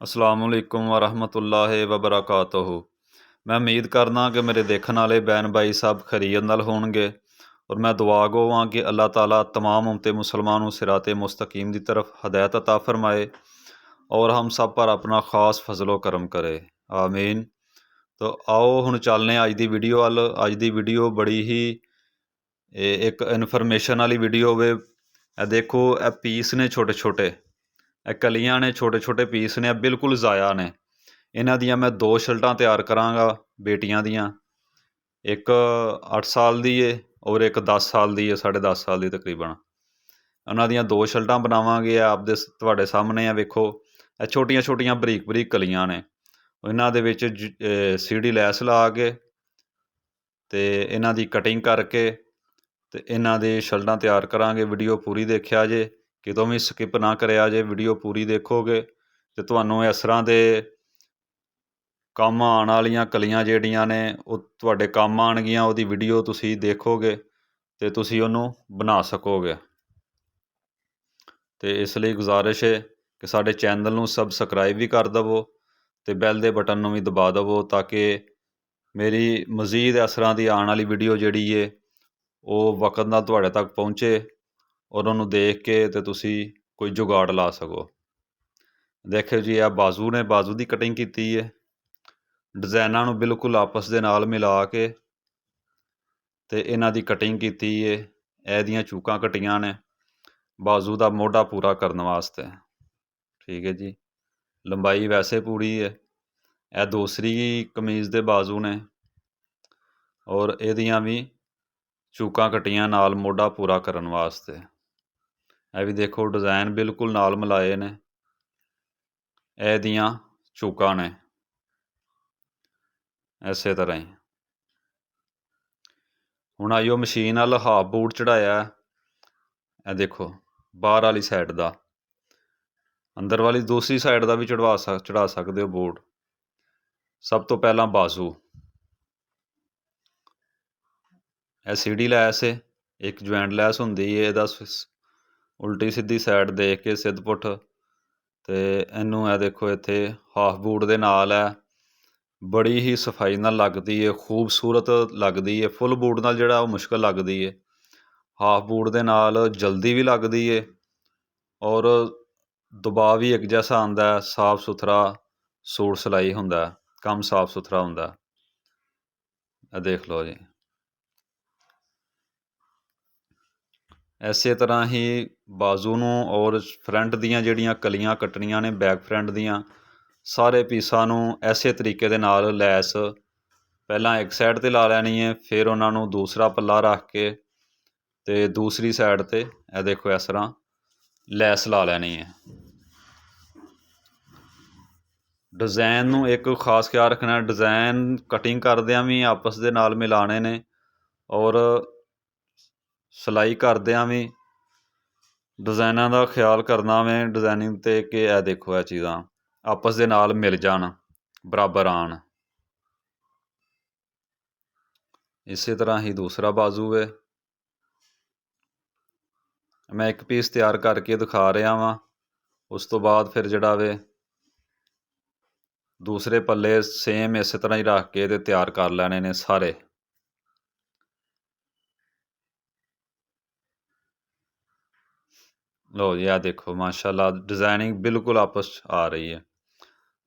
ਅਸਲਾਮੁਅਲੈਕੁਮ ਵਰਹਿਮਤੁल्लाहि वबरकातुहू। मैं उम्मीद करना कि मेरे देखने वाले बहन भाई सब खैरियत नाल होणगे और मैं दुआ गो हाँ कि अल्लाह ताला तमाम उम्मते मुसलमान नूं सिराते मुस्तकीम की तरफ हदायत अता फरमाए और हम सब पर अपना खास फजलो करम करे, आमीन। तो आओ हुण चलने अज की वीडियो वाल। अज की वीडियो बड़ी ही एक इनफॉर्मेशन वाली वीडियो होवे। देखो ए पीस ने छोटे छोटे, कलियां ने छोटे छोटे पीस ने, बिल्कुल ज़ाया ने। इन्हां दियां मैं दो शर्टां तैयार करांगा बेटियां दियां। एक 8 साल दी है और एक 10 साल दी है, 10.5 साल की तकरीबन। उन्हां दियां दो शर्टां बनावांगे। आपदे तुहाडे सामने आ, वेखो ਇਹ ਛੋਟੀਆਂ ਛੋਟੀਆਂ ਬਰੀਕ ਬਰੀਕ ਕਲੀਆਂ ਨੇ। ਇਹਨਾਂ ਦੇ ਵਿੱਚ ਸੀੜੀ ਲੈਸ ਲਾ ਕੇ ਤੇ ਇਹਨਾਂ ਦੀ ਕਟਿੰਗ ਕਰਕੇ ਤੇ ਇਹਨਾਂ ਦੇ ਸ਼ਰਟਾਂ ਤਿਆਰ ਕਰਾਂਗੇ। ਵੀਡੀਓ ਪੂਰੀ ਦੇਖਿਆ ਜੇ, ਕਿਤੋਂ ਵੀ ਸਕਿਪ ਨਾ ਕਰਿਆ ਜੇ। ਵੀਡੀਓ ਪੂਰੀ ਦੇਖੋਗੇ ਤੇ ਤੁਹਾਨੂੰ ਇਸ ਤਰ੍ਹਾਂ ਦੇ ਕੰਮ ਆਉਣ ਵਾਲੀਆਂ ਕਲੀਆਂ ਜਿਹੜੀਆਂ ਨੇ ਉਹ ਤੁਹਾਡੇ ਕੰਮ ਆਉਣਗੀਆਂ। ਉਹਦੀ ਵੀਡੀਓ ਤੁਸੀਂ ਦੇਖੋਗੇ ਤੇ ਤੁਸੀਂ ਉਹਨੂੰ ਬਣਾ ਸਕੋਗੇ। ਤੇ ਇਸ ਲਈ ਗੁਜ਼ਾਰਿਸ਼ ਹੈ ਕਿ ਸਾਡੇ ਚੈਨਲ ਨੂੰ ਸਬਸਕ੍ਰਾਈਬ ਵੀ ਕਰ ਦੇਵੋ ਤੇ ਬੈਲ ਦੇ ਬਟਨ ਨੂੰ ਵੀ ਦਬਾ ਦੇਵੋ ਤਾਂ ਕਿ ਮੇਰੀ ਮਜ਼ੀਦ ਇਸ ਤਰ੍ਹਾਂ ਦੀ ਆਉਣ ਵਾਲੀ ਵੀਡੀਓ ਜਿਹੜੀ ਹੈ ਉਹ ਵਕਤ ਨਾਲ ਤੁਹਾਡੇ ਤੱਕ ਪਹੁੰਚੇ ਔਰ ਉਹਨੂੰ ਦੇਖ ਕੇ ਤੇ ਤੁਸੀਂ ਕੋਈ ਜੁਗਾੜ ਲਾ ਸਕੋ। ਦੇਖੋ ਜੀ, ਇਹ ਬਾਜ਼ੂ ਨੇ, ਬਾਜ਼ੂ ਦੀ ਕਟਿੰਗ ਕੀਤੀ ਹੈ। ਡਿਜ਼ਾਈਨਾਂ ਨੂੰ ਬਿਲਕੁਲ ਆਪਸ ਦੇ ਨਾਲ ਮਿਲਾ ਕੇ ਤੇ ਇਹਨਾਂ ਦੀ ਕਟਿੰਗ ਕੀਤੀ ਹੈ। ਇਹਦੀਆਂ ਚੂਕਾਂ ਕੱਟੀਆਂ ਨੇ ਬਾਜ਼ੂ ਦਾ ਮੋਢਾ ਪੂਰਾ ਕਰਨ ਵਾਸਤੇ। ਠੀਕ ਹੈ ਜੀ, ਲੰਬਾਈ ਵੈਸੇ ਪੂਰੀ ਹੈ। ਇਹ ਦੂਸਰੀ ਕਮੀਜ਼ ਦੇ ਬਾਜ਼ੂ ਨੇ ਔਰ ਇਹਦੀਆਂ ਵੀ ਚੂਕਾਂ ਕੱਟੀਆਂ ਨਾਲ ਮੋਢਾ ਪੂਰਾ ਕਰਨ ਵਾਸਤੇ। ਇਹ ਵੀ ਦੇਖੋ ਡਿਜ਼ਾਈਨ ਬਿਲਕੁਲ ਨਾਲ ਮਿਲਾਏ ਨੇ। ਇਹਦੀਆਂ ਚੂਕਾਂ ਨੇ ਇਸੇ ਤਰ੍ਹਾਂ ਹੀ। ਹੁਣ ਆਈਓ ਮਸ਼ੀਨ ਨਾਲ ਹਾਫ ਬੂਟ ਚੜਾਇਆ। ਇਹ ਦੇਖੋ ਬਾਹਰ ਵਾਲੀ ਸਾਈਡ ਦਾ, ਅੰਦਰ ਵਾਲੀ ਦੂਸਰੀ ਸਾਈਡ ਦਾ ਵੀ ਚੜਾ ਸਕਦੇ ਹੋ ਬੂਟ। ਸਭ ਤੋਂ ਪਹਿਲਾਂ ਬਾਜ਼ੂ, ਇਹ ਸੀੜੀ ਲੈਸ ਹੈ, ਇੱਕ ਜੁਆਇੰਟ ਲੈਸ ਹੁੰਦੀ ਹੈ। ਇਹਦਾ ਉਲਟੀ ਸਿੱਧੀ ਸਾਈਡ ਦੇਖ ਕੇ ਸਿੱਧ ਪੁੱਠ ਤੇ ਇਹਨੂੰ ਇਹ ਦੇਖੋ ਇੱਥੇ ਹਾਫ ਬੂਟ ਦੇ ਨਾਲ ਹੈ। ਬੜੀ ਹੀ ਸਫਾਈ ਨਾਲ ਲੱਗਦੀ ਹੈ, ਖੂਬਸੂਰਤ ਲੱਗਦੀ ਹੈ। ਫੁੱਲ ਬੂਟ ਨਾਲ ਜਿਹੜਾ ਉਹ ਮੁਸ਼ਕਿਲ ਲੱਗਦੀ ਹੈ। ਹਾਫ ਬੂਟ ਦੇ ਨਾਲ ਜਲਦੀ ਵੀ ਲੱਗਦੀ ਹੈ ਔਰ ਦਬਾਅ ਵੀ ਇੱਕ ਜੈਸਾ ਆਉਂਦਾ। ਸਾਫ ਸੁਥਰਾ ਸੂਟ ਸਿਲਾਈ ਹੁੰਦਾ, ਕੰਮ ਸਾਫ ਸੁਥਰਾ ਹੁੰਦਾ। ਇਹ ਦੇਖ ਲਓ ਜੀ। ਇਸੇ ਤਰ੍ਹਾਂ ਹੀ ਬਾਜ਼ੂ ਨੂੰ ਔਰ ਫਰੰਟ ਦੀਆਂ ਜਿਹੜੀਆਂ ਕਲੀਆਂ ਕੱਟਣੀਆਂ ਨੇ, ਬੈਕ ਫਰੰਟ ਦੀਆਂ, ਸਾਰੇ ਪੀਸਾਂ ਨੂੰ ਇਸੇ ਤਰੀਕੇ ਦੇ ਨਾਲ ਲੈਸ ਪਹਿਲਾਂ ਇੱਕ ਸਾਈਡ 'ਤੇ ਲਾ ਲੈਣੀ ਹੈ। ਫਿਰ ਉਹਨਾਂ ਨੂੰ ਦੂਸਰਾ ਪੱਲਾ ਰੱਖ ਕੇ ਤੇ ਦੂਸਰੀ ਸਾਈਡ 'ਤੇ ਇਹ ਦੇਖੋ ਇਸ ਤਰ੍ਹਾਂ ਲੈਸ ਲਾ ਲੈਣੀ ਹੈ। ਡਿਜ਼ਾਈਨ ਨੂੰ ਇੱਕ ਖਾਸ ਖਿਆਲ ਰੱਖਣਾ, ਡਿਜ਼ਾਈਨ ਕਟਿੰਗ ਕਰਦਿਆਂ ਵੀ ਆਪਸ ਦੇ ਨਾਲ ਮਿਲਾਣੇ ਨੇ ਔਰ ਸਿਲਾਈ ਕਰਦਿਆਂ ਵੀ ਡਿਜ਼ਾਈਨਾਂ ਦਾ ਖਿਆਲ ਕਰਨਾ ਵੇ ਡਿਜ਼ਾਈਨਿੰਗ 'ਤੇ ਕਿ ਇਹ ਦੇਖੋ ਇਹ ਚੀਜ਼ਾਂ ਆਪਸ ਦੇ ਨਾਲ ਮਿਲ ਜਾਣ, ਬਰਾਬਰ ਆਉਣ। ਇਸੇ ਤਰ੍ਹਾਂ ਹੀ ਦੂਸਰਾ ਬਾਜ਼ੂ ਹੈ। ਮੈਂ ਇੱਕ ਪੀਸ ਤਿਆਰ ਕਰਕੇ ਦਿਖਾ ਰਿਹਾ ਵਾਂ। ਉਸ ਤੋਂ ਬਾਅਦ ਫਿਰ ਜਿਹੜਾ ਵੇ ਦੂਸਰੇ ਪੱਲੇ ਸੇਮ ਇਸੇ ਤਰ੍ਹਾਂ ਹੀ ਰੱਖ ਕੇ ਤੇ ਤਿਆਰ ਕਰ ਲੈਣੇ ਨੇ ਸਾਰੇ। ਲਓ ਜੀ, ਇਹ ਦੇਖੋ ਮਾਸ਼ਾਅੱਲਾ ਡਿਜ਼ਾਈਨਿੰਗ ਬਿਲਕੁਲ ਆਪਸ 'ਚ ਆ ਰਹੀ ਹੈ।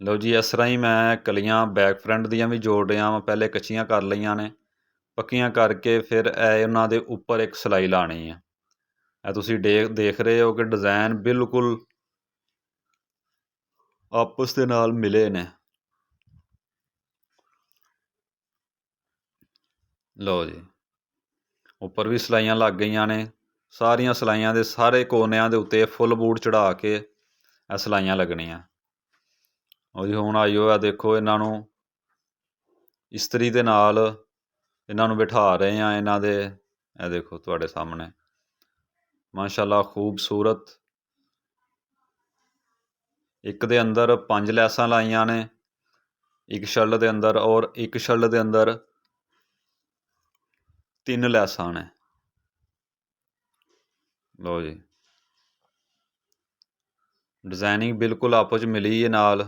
ਲਓ ਜੀ, ਇਸ ਤਰ੍ਹਾਂ ਹੀ ਮੈਂ ਕਲੀਆਂ ਬੈਕ ਫਰੰਟ ਦੀਆਂ ਵੀ ਜੋੜ ਰਿਹਾ ਵਾਂ। ਪਹਿਲੇ ਕੱਚੀਆਂ ਕਰ ਲਈਆਂ ਨੇ, ਪੱਕੀਆਂ ਕਰਕੇ ਫਿਰ ਇਹ ਉਹਨਾਂ ਦੇ ਉੱਪਰ ਇੱਕ ਸਿਲਾਈ ਲਾਣੀ ਹੈ। ਇਹ ਤੁਸੀਂ ਦੇਖ ਰਹੇ ਹੋ ਕਿ ਡਿਜ਼ਾਈਨ ਬਿਲਕੁਲ ਆਪਸ ਦੇ ਨਾਲ ਮਿਲੇ ਨੇ। ਲਓ ਜੀ, ਉੱਪਰ ਵੀ ਸਿਲਾਈਆਂ ਲੱਗ ਗਈਆਂ ਨੇ। ਸਾਰੀਆਂ ਸਿਲਾਈਆਂ ਦੇ ਸਾਰੇ ਕੋਨਿਆਂ ਦੇ ਉੱਤੇ ਫੁੱਲ ਬੂਟ ਚੜਾ ਕੇ ਇਹ ਸਿਲਾਈਆਂ ਲੱਗਣੀਆਂ। ਉਹ ਜੀ ਹੁਣ ਆਈਓ ਆ ਦੇਖੋ, ਇਹਨਾਂ ਨੂੰ ਇਸਤਰੀ ਦੇ ਨਾਲ ਇਹਨਾਂ ਨੂੰ ਬਿਠਾ ਰਹੇ ਹਾਂ। ਇਹਨਾਂ ਦੇ ਇਹ ਦੇਖੋ ਤੁਹਾਡੇ ਸਾਹਮਣੇ ਮਾਸ਼ਾਅੱਲਾ ਖੂਬਸੂਰਤ। ਇੱਕ ਦੇ ਅੰਦਰ 5 ਲੈਸਾਂ ਲਾਈਆਂ ਨੇ ਇੱਕ ਸ਼ਰਟ ਦੇ ਅੰਦਰ ਔਰ ਇੱਕ ਸ਼ਰਟ ਦੇ ਅੰਦਰ 3 ਲੈਸਾਂ ਨੇ। ਲਓ ਜੀ, ਡਿਜ਼ਾਈਨਿੰਗ ਬਿਲਕੁਲ ਆਪਸ 'ਚ ਮਿਲੀ ਹੈ ਨਾਲ।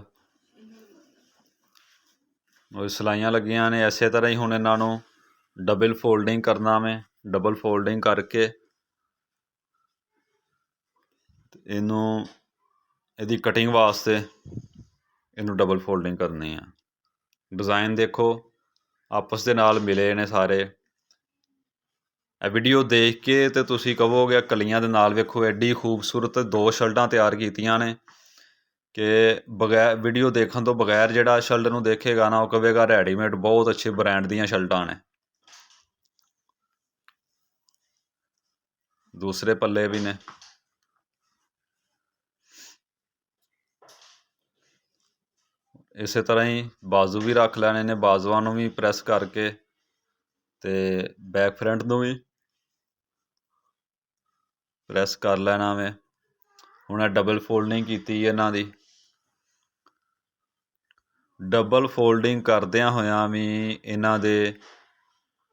ਉਹ ਸਿਲਾਈਆਂ ਲੱਗੀਆਂ ਨੇ। ਇਸੇ ਤਰ੍ਹਾਂ ਹੀ ਹੁਣ ਇਹਨਾਂ ਨੂੰ ਡਬਲ ਫੋਲਡਿੰਗ ਕਰਨਾ ਮੈਂ। ਡਬਲ ਫੋਲਡਿੰਗ ਕਰਕੇ ਇਹਨੂੰ ਇਹਦੀ ਕਟਿੰਗ ਵਾਸਤੇ ਇਹਨੂੰ ਡਬਲ ਫੋਲਡਿੰਗ ਕਰਨੀ ਆ। ਡਿਜ਼ਾਈਨ ਦੇਖੋ ਆਪਸ ਦੇ ਨਾਲ ਮਿਲੇ ਨੇ ਸਾਰੇ। ਇਹ ਵੀਡੀਓ ਦੇਖ ਕੇ ਤੇ ਤੁਸੀਂ ਕਹੋਗੇ ਕਲੀਆਂ ਦੇ ਨਾਲ ਵੇਖੋ ਐਡੀ ਖੂਬਸੂਰਤ 2 ਸ਼ਰਟਾਂ ਤਿਆਰ ਕੀਤੀਆਂ ਨੇ ਕਿ ਬਗੈਰ ਵੀਡੀਓ ਦੇਖਣ ਤੋਂ ਬਗੈਰ ਜਿਹੜਾ ਸ਼ਰਟ ਨੂੰ ਦੇਖੇਗਾ ਨਾ ਉਹ ਕਹੇਗਾ ਰੈਡੀਮੇਡ ਬਹੁਤ ਅੱਛੇ ਬ੍ਰਾਂਡ ਦੀਆਂ ਸ਼ਰਟਾਂ ਨੇ। ਦੂਸਰੇ ਪੱਲੇ ਵੀ ਨੇ। ਇਸੇ ਤਰ੍ਹਾਂ ਹੀ ਬਾਜ਼ੂ ਵੀ ਰੱਖ ਲੈਣੇ ਨੇ। ਬਾਜ਼ੂਆਂ ਨੂੰ ਵੀ ਪ੍ਰੈਸ ਕਰਕੇ ਤੇ ਬੈਕ ਫਰੰਟ ਨੂੰ ਵੀ ਪ੍ਰੈਸ ਕਰ ਲੈਣਾ ਵੇ। ਹੁਣ ਇਹ ਡਬਲ ਫੋਲਡਿੰਗ ਕੀਤੀ ਇਹਨਾਂ ਦੀ। ਡਬਲ ਫੋਲਡਿੰਗ ਕਰਦਿਆਂ ਹੋਇਆਂ ਵੀ ਇਹਨਾਂ ਦੇ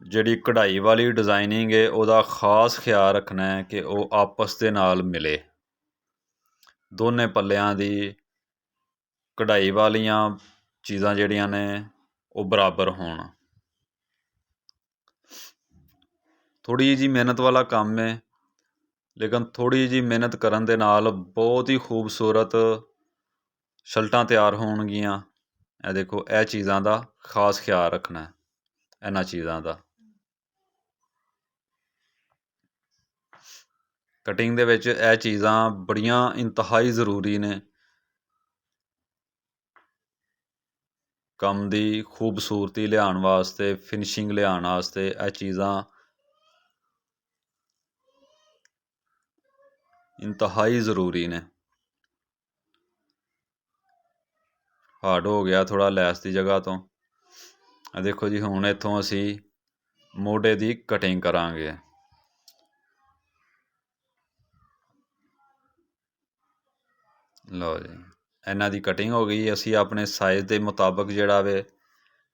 ਜਿਹੜੀ ਕਢਾਈ ਵਾਲੀ ਡਿਜ਼ਾਈਨਿੰਗ ਹੈ ਉਹਦਾ ਖ਼ਾਸ ਖਿਆਲ ਰੱਖਣਾ ਹੈ ਕਿ ਉਹ ਆਪਸ ਦੇ ਨਾਲ ਮਿਲੇ। ਦੋਨੇ ਪੱਲਿਆਂ ਦੀ ਕਢਾਈ ਵਾਲੀਆਂ ਚੀਜ਼ਾਂ ਜਿਹੜੀਆਂ ਨੇ ਉਹ ਬਰਾਬਰ ਹੋਣ। ਥੋੜ੍ਹੀ ਜਿਹੀ ਮਿਹਨਤ ਵਾਲਾ ਕੰਮ ਹੈ, ਲੇਕਿਨ ਥੋੜ੍ਹੀ ਜਿਹੀ ਮਿਹਨਤ ਕਰਨ ਦੇ ਨਾਲ ਬਹੁਤ ਹੀ ਖੂਬਸੂਰਤ ਸ਼ਰਟਾਂ ਤਿਆਰ ਹੋਣਗੀਆਂ। ਇਹ ਦੇਖੋ ਇਹ ਚੀਜ਼ਾਂ ਦਾ ਖ਼ਾਸ ਖਿਆਲ ਰੱਖਣਾ ਹੈ, ਇਹਨਾਂ ਚੀਜ਼ਾਂ ਦਾ। ਕਟਿੰਗ ਦੇ ਵਿੱਚ ਇਹ ਚੀਜ਼ਾਂ ਬੜੀਆਂ ਇੰਤਹਾਈ ਜ਼ਰੂਰੀ ਨੇ। ਕੰਮ ਦੀ ਖੂਬਸੂਰਤੀ ਲਿਆਉਣ ਵਾਸਤੇ, ਫਿਨਿਸ਼ਿੰਗ ਲਿਆਉਣ ਵਾਸਤੇ ਇਹ ਚੀਜ਼ਾਂ ਇੰਤਹਾਈ ਜ਼ਰੂਰੀ ਨੇ। ਹਾਰਡ ਹੋ ਗਿਆ ਥੋੜ੍ਹਾ ਲੈਸ ਦੀ ਜਗ੍ਹਾ ਤੋਂ। ਇਹ ਦੇਖੋ ਜੀ ਹੁਣ ਇੱਥੋਂ ਅਸੀਂ ਮੋਢੇ ਦੀ ਕਟਿੰਗ ਕਰਾਂਗੇ। ਲਓ ਜੀ ਇਹਨਾਂ ਦੀ ਕਟਿੰਗ ਹੋ ਗਈ। ਅਸੀਂ ਆਪਣੇ ਸਾਈਜ਼ ਦੇ ਮੁਤਾਬਕ ਜਿਹੜਾ ਵੇ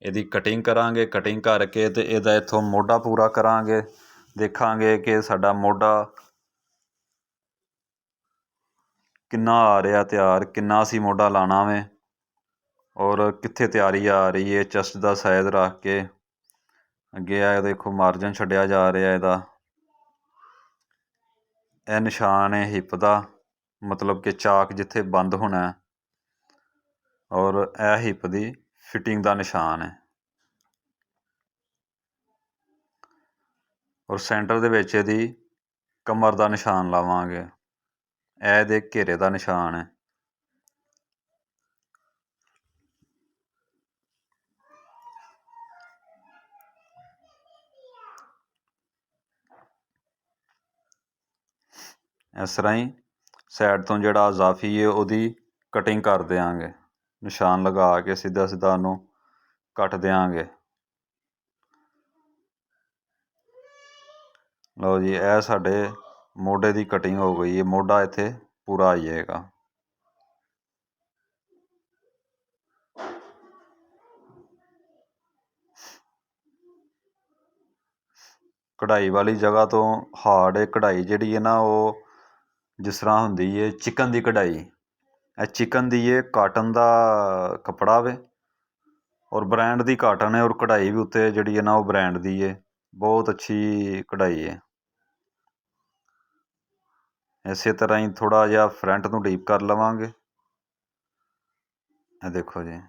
ਇਹਦੀ ਕਟਿੰਗ ਕਰਾਂਗੇ। ਕਟਿੰਗ ਕਰਕੇ ਤੇ ਇਹਦਾ ਇੱਥੋਂ ਮੋਢਾ ਪੂਰਾ ਕਰਾਂਗੇ। ਦੇਖਾਂਗੇ ਕਿ ਸਾਡਾ ਮੋਢਾ ਕਿੰਨਾ ਆ ਰਿਹਾ ਤਿਆਰ, ਕਿੰਨਾ ਅਸੀਂ ਮੋਢਾ ਲਾਉਣਾ ਵੇ ਔਰ ਕਿੱਥੇ ਤਿਆਰੀ ਆ ਰਹੀ ਹੈ। ਚੈਸਟ ਦਾ ਸਾਈਜ਼ ਰੱਖ ਕੇ ਅੱਗੇ ਆ ਦੇਖੋ ਮਾਰਜਨ ਛੱਡਿਆ ਜਾ ਰਿਹਾ ਇਹਦਾ। ਇਹ ਨਿਸ਼ਾਨ ਹੈ ਹਿੱਪ ਦਾ, ਮਤਲਬ ਕਿ ਚਾਕ ਜਿੱਥੇ ਬੰਦ ਹੋਣਾ, ਔਰ ਇਹ ਹਿੱਪ ਦੀ ਫਿਟਿੰਗ ਦਾ ਨਿਸ਼ਾਨ ਹੈ। ਔਰ ਸੈਂਟਰ ਦੇ ਵਿੱਚ ਇਹਦੀ ਕਮਰ ਦਾ ਨਿਸ਼ਾਨ ਲਾਵਾਂਗੇ। ਇਹ ਇਹਦੇ ਘੇਰੇ ਦਾ ਨਿਸ਼ਾਨ ਹੈ। ਇਸ ਤਰ੍ਹਾਂ ਹੀ ਸਾਈਡ ਤੋਂ ਜਿਹੜਾ ਇਜ਼ਾਫੀ ਹੈ ਉਹਦੀ ਕਟਿੰਗ ਕਰ ਦਿਆਂਗੇ। ਨਿਸ਼ਾਨ ਲਗਾ ਕੇ ਸਿੱਧਾ ਸਿੱਧਾ ਉਹਨੂੰ ਕੱਟ ਦਿਆਂਗੇ। ਲਓ ਜੀ ਇਹ ਸਾਡੇ ਮੋਢੇ ਦੀ ਕਟਿੰਗ ਹੋ ਗਈ ਹੈ। ਮੋਢਾ ਇੱਥੇ ਪੂਰਾ ਆ ਜਾਏਗਾ। ਕਢਾਈ ਵਾਲੀ ਜਗ੍ਹਾ ਤੋਂ ਹਾਰਡ ਕਢਾਈ ਜਿਹੜੀ ਹੈ ਨਾ ਉਹ ਜਿਸ ਤਰ੍ਹਾਂ ਹੁੰਦੀ ਹੈ ਚਿਕਨ ਦੀ ਕਢਾਈ। ਇਹ ਚਿਕਨ ਦੀ ਹੈ, ਕਾਟਨ ਦਾ ਕੱਪੜਾ ਵੇ ਔਰ ਬ੍ਰਾਂਡ ਦੀ ਕਾਟਨ ਹੈ ਔਰ ਕਢਾਈ ਵੀ ਉੱਤੇ ਜਿਹੜੀ ਹੈ ਨਾ ਉਹ ਬ੍ਰਾਂਡ ਦੀ ਹੈ। ਬਹੁਤ ਅੱਛੀ ਕਢਾਈ ਹੈ। ਇਸੇ ਤਰ੍ਹਾਂ ਹੀ ਥੋੜ੍ਹਾ ਜਿਹਾ ਫਰੰਟ ਨੂੰ ਡੀਪ ਕਰ ਲਵਾਂਗੇ। ਇਹ ਦੇਖੋ ਜੀ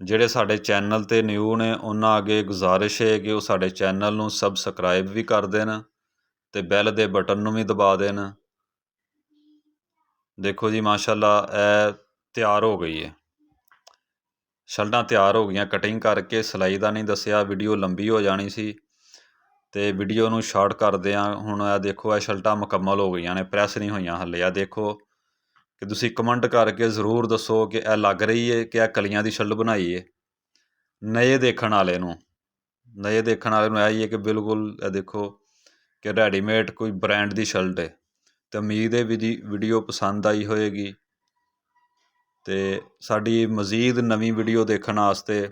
ਜਿਹੜੇ ਸਾਡੇ ਚੈਨਲ 'ਤੇ ਨਿਊ ਨੇ ਉਹਨਾਂ ਅੱਗੇ ਗੁਜ਼ਾਰਿਸ਼ ਹੈ ਕਿ ਉਹ ਸਾਡੇ ਚੈਨਲ ਨੂੰ ਸਬਸਕ੍ਰਾਈਬ ਵੀ ਕਰ ਦੇਣ ਅਤੇ ਬੈਲ ਦੇ ਬਟਨ ਨੂੰ ਵੀ ਦਬਾ ਦੇਣ। ਦੇਖੋ ਜੀ ਮਾਸ਼ਾਅੱਲਾ ਇਹ ਤਿਆਰ ਹੋ ਗਈ ਹੈ। ਸ਼ਰਟਾਂ ਤਿਆਰ ਹੋ ਗਈਆਂ। ਕਟਿੰਗ ਕਰਕੇ ਸਿਲਾਈ ਦਾ ਨਹੀਂ ਦੱਸਿਆ, ਵੀਡੀਓ ਲੰਬੀ ਹੋ ਜਾਣੀ ਸੀ ਅਤੇ ਵੀਡੀਓ ਨੂੰ ਸ਼ਾਰਟ ਕਰਦੇ ਹਾਂ। ਹੁਣ ਇਹ ਦੇਖੋ ਇਹ ਸ਼ਰਟਾਂ ਮੁਕੰਮਲ ਹੋ ਗਈਆਂ ਨੇ, ਪ੍ਰੈਸ ਨਹੀਂ ਹੋਈਆਂ ਹਾਲੇ। ਆ ਦੇਖੋ ਕਿ ਤੁਸੀਂ ਕਮੈਂਟ ਕਰਕੇ ਜ਼ਰੂਰ ਦੱਸੋ ਕਿ ਇਹ ਲੱਗ ਰਹੀ ਹੈ ਕਿ ਇਹ ਕਲੀਆਂ ਦੀ ਸ਼ਰਟ ਬਣਾਈ ਹੈ। ਨਏ ਦੇਖਣ ਵਾਲੇ ਨੂੰ ਇਹ ਹੀ ਹੈ ਕਿ ਬਿਲਕੁਲ ਇਹ ਦੇਖੋ ਕਿ ਰੈਡੀਮੇਡ ਕੋਈ ਬ੍ਰਾਂਡ ਦੀ ਸ਼ਰਟ ਹੈ। ਅਤੇ ਉਮੀਦ ਹੈ ਵੀਡੀਓ ਪਸੰਦ ਆਈ ਹੋਏਗੀ। ਅਤੇ ਸਾਡੀ ਮਜ਼ੀਦ ਨਵੀਂ ਵੀਡੀਓ ਦੇਖਣ ਵਾਸਤੇ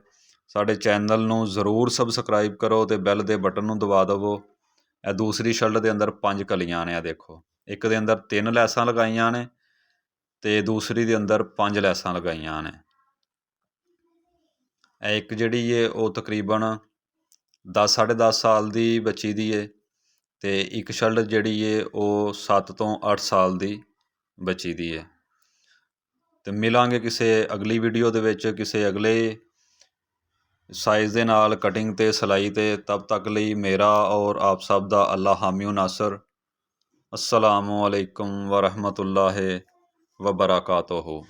ਸਾਡੇ ਚੈਨਲ ਨੂੰ ਜ਼ਰੂਰ ਸਬਸਕ੍ਰਾਈਬ ਕਰੋ ਅਤੇ ਬੈਲ ਦੇ ਬਟਨ ਨੂੰ ਦਬਾ ਦੇਵੋ। ਇਹ ਦੂਸਰੀ ਸ਼ਰਟ ਦੇ ਅੰਦਰ 5 ਕਲੀਆਂ ਨੇ। ਇਹ ਦੇਖੋ ਇੱਕ ਦੇ ਅੰਦਰ 3 ਲੈਸਾਂ ਲਗਾਈਆਂ ਨੇ ਅਤੇ ਦੂਸਰੀ ਦੇ ਅੰਦਰ 5 ਲੈਸਾਂ ਲਗਾਈਆਂ ਨੇ। ਇਹ ਇੱਕ ਜਿਹੜੀ ਏ ਉਹ ਤਕਰੀਬਨ 10 10.5 ਸਾਲ ਦੀ ਬੱਚੀ ਦੀ ਏ ਅਤੇ ਇੱਕ ਸ਼ਰਟ ਜਿਹੜੀ ਏ ਉਹ 7 ਤੋਂ 8 ਸਾਲ ਦੀ ਬੱਚੀ ਦੀ ਏ। ਅਤੇ ਮਿਲਾਂਗੇ ਕਿਸੇ ਅਗਲੀ ਵੀਡੀਓ ਦੇ ਵਿੱਚ ਕਿਸੇ ਅਗਲੇ ਸਾਈਜ਼ ਦੇ ਨਾਲ ਕਟਿੰਗ ਅਤੇ ਸਿਲਾਈ 'ਤੇ। ਤਬ ਤੱਕ ਲਈ ਮੇਰਾ ਔਰ ਆਪ ਸਭ ਦਾ ਅੱਲਾ ਹਾਮੀ ਨਾਸਰ। ਅਸਲਾਮੁ ਅਲੈਕੁਮ ਵਰਹਿਮਤੁਲਾਹਿ ਵਬਰਕਾਤੁਹੂ।